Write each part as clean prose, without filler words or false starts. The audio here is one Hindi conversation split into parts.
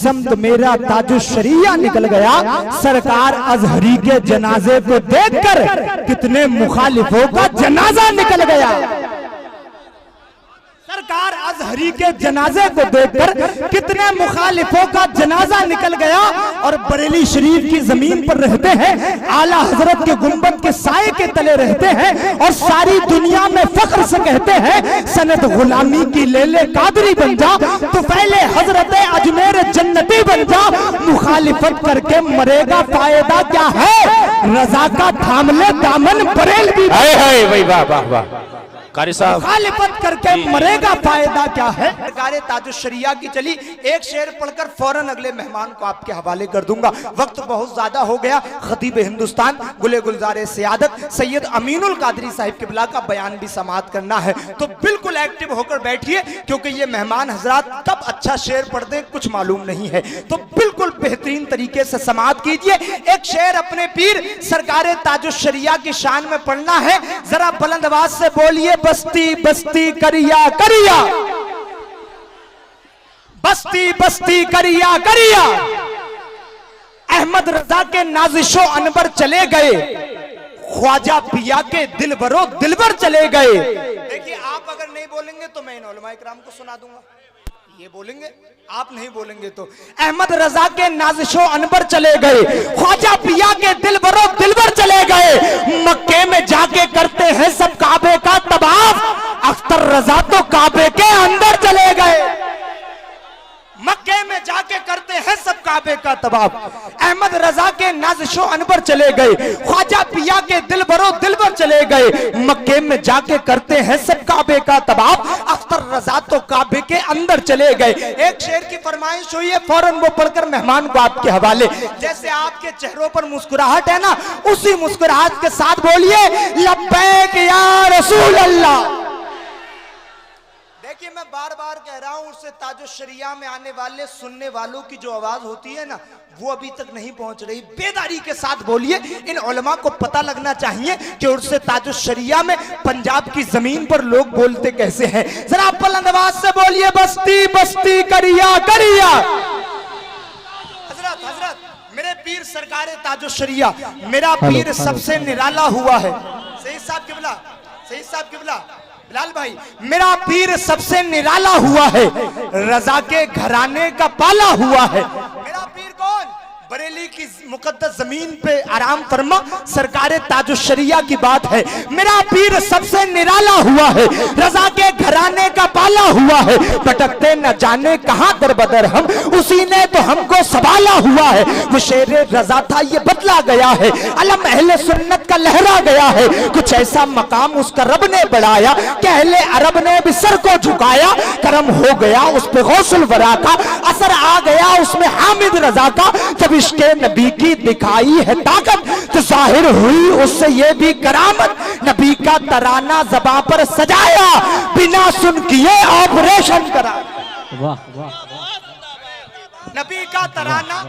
जिस्म तो मेरा ताजु शरिया निकल गया। सरकार अजहरी के जनाजे को देखकर कितने मुखालिफों का जनाजा निकल गया। सरकार अजहरी के जनाजे को देखकर कितने मुखालिफों का जनाजा निकल गया। और बरेली शरीफ की जमीन पर रहते हैं, आला हजरत के गुंबद के साए के तले रहते हैं और सारी दुनिया में फख्र से कहते हैं सनद गुलामी की ले ले कादरी बन जा, तो पहले हजरत अजमेर जन्नती बन जा। मुखालिफत करके मरेगा फायदा क्या है, रजा का थाम ले दामन बरेलवी। भाई वाह वाह वाह कारी साहब, मुखालिफत करके मरेगा फायदा क्या है। सरकार ताजुश शरिया की चली, एक शेर पढ़कर फौरन अगले मेहमान को आपके हवाले कर दूंगा, वक्त बहुत ज्यादा हो गया। खतीब हिंदुस्तान गुले गुलजार सियादत सैयद अमीनुल कादरी साहिब किबला का बयान भी समाअत करना है, तो बिल्कुल एक्टिव होकर बैठिए, क्योंकि ये मेहमान हजरात कब अच्छा शेर पढ़ दें कुछ मालूम नहीं है, तो बिल्कुल बेहतरीन तरीके से समाअत कीजिए। एक शेर अपने पीर सरकार ताजुश शरिया की शान में पढ़ना है, जरा बुलंद आवाज से बोलिए। बस्ती बस्ती करिया करिया, बस्ती बस्ती करिया करिया, अहमद रजा के नाजिशो अनबर चले गए, ख्वाजा पिया के दिलबरो दिलबर चले गए। देखिए आप अगर नहीं बोलेंगे तो मैं इन उलमाए किराम को सुना दूंगा, ये बोलेंगे, आप नहीं बोलेंगे तो। अहमद रजा के नाजिशो अनबर चले गए, ख्वाजा पिया के दिलबरो दिलबर चले गए। मक्के में जाके करते हैं सब काबे का तवाफ, अख्तर रजा तो काबे के अंदर चले गए। मक्के में जाके करते हैं सब काबे का तवाफ, अहमद रजा के नाज़िशो अनबर चले गए, ख्वाजा पिया के दिलबरो दिलबर चले गए। मक्के में जाके करते हैं सब काबे का तवाफ, अख्तर रजा तो काबे के अंदर चले गए। एक शेर की फरमाइश हुई है, फौरन वो पढ़कर मेहमान को आपके हवाले। जैसे आपके चेहरों पर मुस्कुराहट है ना, उसी मुस्कुराहट के साथ बोलिए लब्बैक या रसूल अल्लाह। देखिए मैं बार बार कह रहा हूं, उससे ताजुश शरिया में आने वाले सुनने वालों की जो आवाज होती है ना, वो अभी तक नहीं पहुंच रही। बेदारी के साथ बोलिए, इन उलमा को पता लगना चाहिए कि उससे ताजुश शरिया में पंजाब की जमीन पर लोग बोलते कैसे हैं। जरा बुलंद आवाज से बोलिए बस्ती बस्ती करिया करिया। हजरत हजरत मेरे पीर सरकार ताजुश शरिया, मेरा पीर सबसे निराला हुआ है। सही साहब किबला, सही साहब किबला बिलाल भाई, मेरा पीर सबसे निराला हुआ है, रजा के घराने का पाला हुआ है। मेरा पीर कौन? बरेली की मुकद्दस जमीन पे आराम फरमा, सरकार ताजुश शरिया की बात है। मेरा पीर सबसे निराला हुआ है, रजा के घराने का पाला हुआ है। भटकते न जाने कहां दर बदर हम, उसी ने तो हमको संभाला हुआ है। वो शेर रजा था ये बदला गया है, अलम अहले सुन्नत का लहरा गया है। कुछ ऐसा मकाम उसका रब ने बढ़ाया कि अहले अरब ने भी सर को झुकाया। करम हो गया उस पे गौसुल वरा का, असर आ गया उसमें हामिद रजा का। जब इश्क़े नबी की दिखाई है ताकत, तो जाहिर हुई उससे ये भी करामत। नबी का तराना ज़बां पर सजाया, बिना सुन किए ऑपरेशन करा। वाह वाह, नबी का तराना।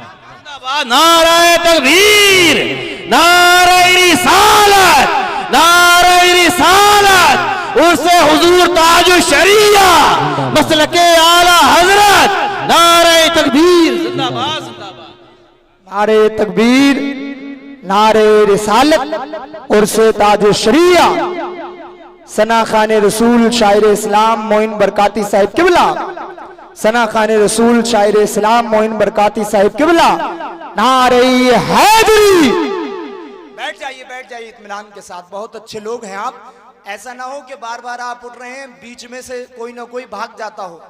नारे तकबीर, नारे रिसालत, नारे रिसालत, उससे हुजूर ताजुश शरिया मसलके आला हजरत, नारे तकबीर जिंदाबाद जिंदाबाद, नारे तकबीर, नारे रिसालत और से ताजुश शरिया। सना खाने रसूल शायर इस्लाम मोइन बरकाती साहिब किबला, सना खाने रसूल शायर इस्लाम मोइन बरकाती साहिब किबला। नारे हैदरी। बैठ जाइए इत्मीनान के साथ, बहुत अच्छे लोग हैं आप। ऐसा ना हो कि बार बार आप उठ रहे हैं, बीच में से कोई ना कोई भाग जाता हो,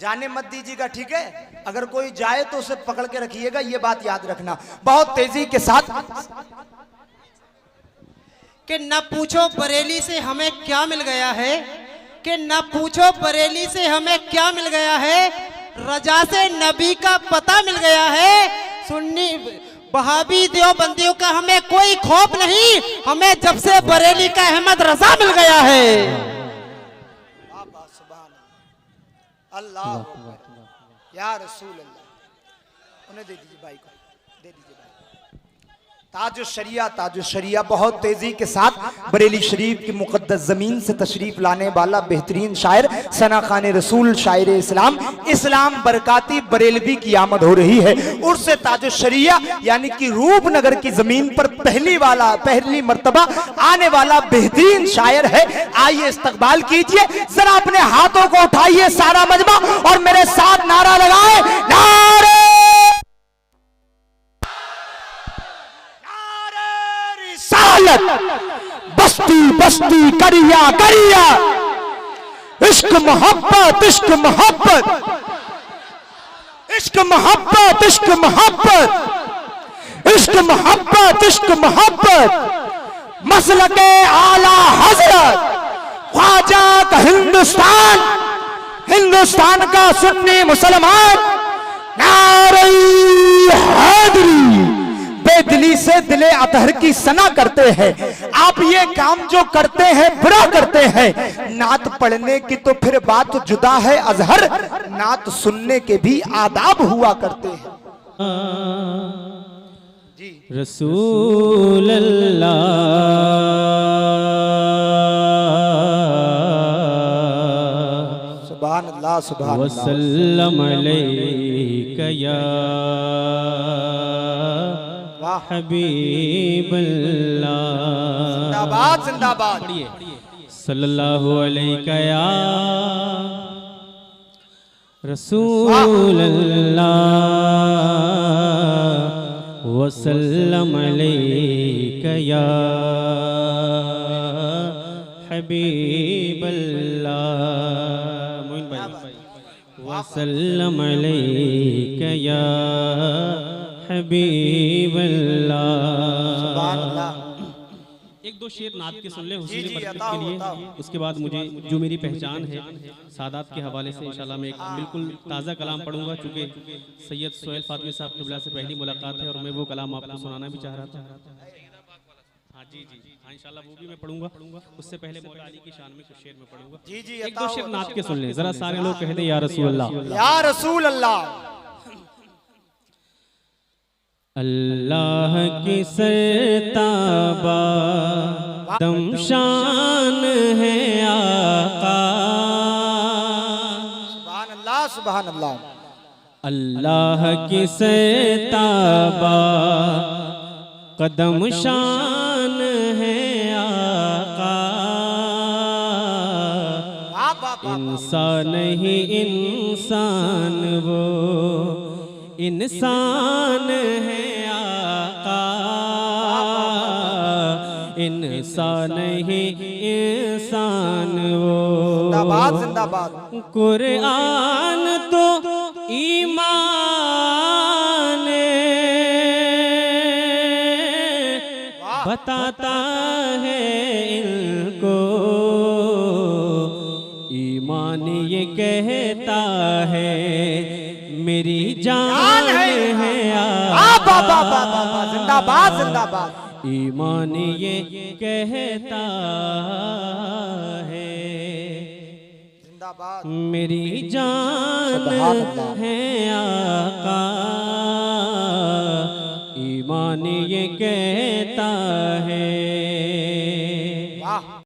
जाने मत दीजिएगा, ठीक है? अगर कोई जाए तो उसे पकड़ के रखिएगा, ये बात याद रखना। बहुत तेजी के साथ कि न पूछो बरेली से हमें क्या मिल गया है, कि न पूछो बरेली से हमें क्या मिल गया है, रजा से नबी का पता मिल गया है। सुन्नी वहाबी देवबंदियों का हमें कोई खौफ नहीं, हमें जब से बरेली का अहमद रजा मिल गया है। अल्लाह या रसूल अल्लाह। उन्हें दे दीजिए भाई को, दे दीजिए भाई। ताजुश शरिया बहुत तेजी के साथ बरेली शरीफ की मुकद्दस जमीन से तशरीफ लाने वाला बेहतरीन शायर सना खान रसूल शायर इस्लाम इस्लाम बरकाती बरेलवी की आमद हो रही है। उर्से ताजुश शरिया यानी कि रूपनगर की जमीन पर पहली मर्तबा आने वाला बेहतरीन शायर है। आइए इस्तकबाल कीजिए, जरा अपने हाथों को उठाइए सारा मजमा और मेरे साथ नारा लगाए, नारे सालत, बस्ती बस्ती करिया करिया, इश्क मोहब्बत इश्क मोहब्बत, इश्क मोहब्बत इश्क मोहब्बत, इश्क मोहब्बत इश्क मोहब्बत, मसलके आला हजरत ख्वाजा का हिंदुस्तान, हिंदुस्तान का सुन्नी मुसलमान, नारे हैदरी बेदिली से दिले अतहर की सना करते हैं। आप ये काम जो करते हैं बुरा करते हैं। नात पढ़ने की तो फिर बात जुदा है अजहर, नात सुनने के भी आदाब हुआ करते हैं। जी रसूल अल्लाह सुभान अल्लाह सुभान वसल्लम अलैका या हबीब अल्लाह। जिंदाबाद जिंदाबाद। सल्लल्लाहु अलैका या रसूल अल्लाह वसल्लम अलैका या हबीब अल्लाह। मोइन भाई वसल्लम अलैका या हबीब अल्लाह। एक दो शेर नात के सुन ले हुस्न बरकत के लिए, उसके बाद मुझे जो मेरी पहचान है सादात के हवाले से इंशाल्लाह मैं एक बिल्कुल ताज़ा कलाम पढ़ूंगा, चूँकि सैयद सोहेल फातमी साहब क़िबला से पहली मुलाकात है और मैं वो कलाम आपको सुनाना भी चाह रहा था। हाँ जी हाँ इंशाल्लाह वो भी मैं पढ़ूंगा। उससे पहले मौला अली की शान में कुछ शेर में पढ़ूंगा। एक दो शेर नात के सुन ले जरा, सारे लोग कह दे या रसूल अल्लाह या रसूल अल्लाह। अल्लाह की सरताबा दमशान है आका, सुभान अल्लाह सुभान अल्लाह। अल्लाह की सरताबा कदम शान है आका, इंसान ही इंसान वो इंसान है आका, इंसान ही इंसान वो। जिंदाबाद जिंदाबाद। कुरान तो ईमान बताता है इनको, ईमान ये कहता है मेरी जान है जिंदाबाद जिंदाबाद। ईमान ये कहता है जिंदाबाद मेरी जान है आका, ईमान ये कहता है